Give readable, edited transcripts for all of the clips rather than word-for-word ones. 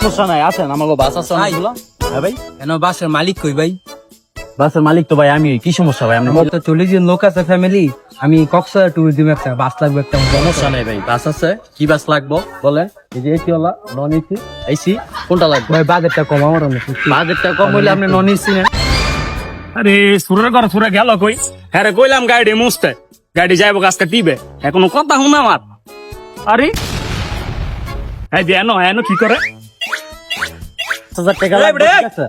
সমস্যা নাই, আছেন আমাকে বাস আছে অনেকগুলো। হ্যাঁ ভাই, কেন বাসের মালিক কই ভাই? বাসের মালিক তো ভাই আমি। কি সমস্যা ভাই? আমার তো 40 জন লোক আছে ফ্যামিলি, আমি কক্সবাজার ট্যুর দিব, একটা বাস লাগবে একটা। সমস্যা নেই ভাই, বাস আছে। কি বাস লাগবো বলেন? এই যে AC OLA, non AC, AC কোনটা লাগবে? ভাই বাজেটটা কম আমার অনেক। বাজেটটা কম হইলে আপনি নন এসি নেন। আরে সুরের ঘর সুরে গেল কই? হ্যাঁ রে, কইলাম গাড়ি মুছতে, গাড়ি যাইবো গাছটা টিবে, এখনো কথা শুনে আমার। আরে হ্যাঁ যে এনো কি করে? 5,000 টাকা এই লাগবে, বেটা, ঠিক আছে?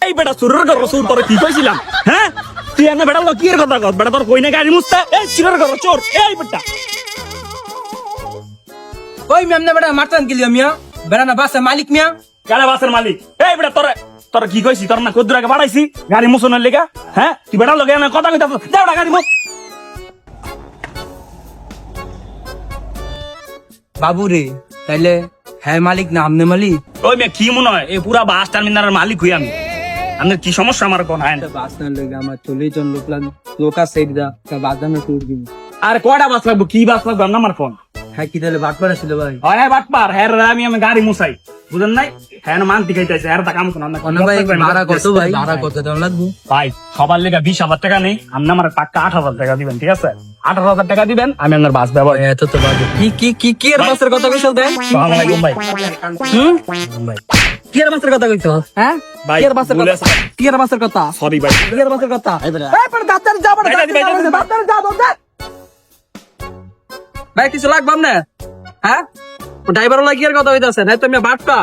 এই বেটা সুরের ঘর সুর তোর কি কইছিলাম? হ্যাঁ তুই এনে বেটা কি এর কথা কর? বেটা তোর কই না গাড়ি মুছতে? এই সুরের ঘর চোর, এই বেটা ওই মিয়া না বেটা মারতান গেলি মিয়া, বেটা না বাসের মালিক মিয়া। কালা বাসের মালিক। এই বেটা তোর কি কইছি? তোর না কদ্দুর আগে বাড়াইছি গাড়ি মুছনের লেগা? হ্যাঁ তুই বেটার লগে এনে কথা কইতাছ? যা বেটা গাড়ি মুছ। বাবু রে, তাইলে হ্যাঁ মালিক না আমনে মালিক? ওই মেয়ে কি মনে হয় এই পুরা বাস টার্মিনালের মালিক হই আমি? আপনার কি সমস্যা আমার কোন? হ্যাঁ বাস না লেগে আমার 40 জন লোক আছে এইটা বাস দামে ট্যুর দিব। আর কয়টা বাস লাগবো? কি বাস লাগবে? আমার ফোন। হ্যাঁ কি তাহলে বাট পাড়া ছিল ভাই? হ্যাঁ বাটপার, হ্যাঁ আমি গাড়ি মুছাই, বুঝেন নাই? হ্যাঁ মানতি খাইতেছে, হ্যাঁ তা কাম করুন। ভাই ভাড়া কত ভাই? ভাড়া কত দাম লাগবে ভাই? সবার লেগে 20,000 টাকা নেই, আপনি আমার টাকা 8,000 টাকা দিবেন, ঠিক আছে? 8,000 টাকা দিবেন, আমি আপনার বাস ব্যবহার। এত তো বাজে। কি এর বাসের কথা কইছ দেন? আসসালামু আলাইকুম ভাই। কি এর বাসের কথা কইছ? হ্যাঁ ভাই কি এর বাসের ভুলে কথা? কি এর বাসের কথা? সরি ভাই। কি এর বাসের কথা? এই বেটা, এই পর দাঁতের যাবো না, ভাই, দাঁতের যাবো না। ভাই কিছু লাগবে না? হ্যাঁ ড্রাইভার লাগি এর কথা হইতাছে না? তুমি বাটপা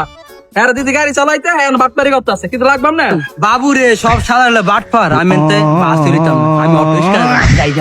হ্যাঁ দিদি গাড়ি চালাইতে, হ্যাঁ বাটপারি করতে আছে, কিছু লাগবে না? বাবু রে সব সারা বাটপার, আমি বাস তুলিতাম, আমি অটো স্ট্যান্ড যাই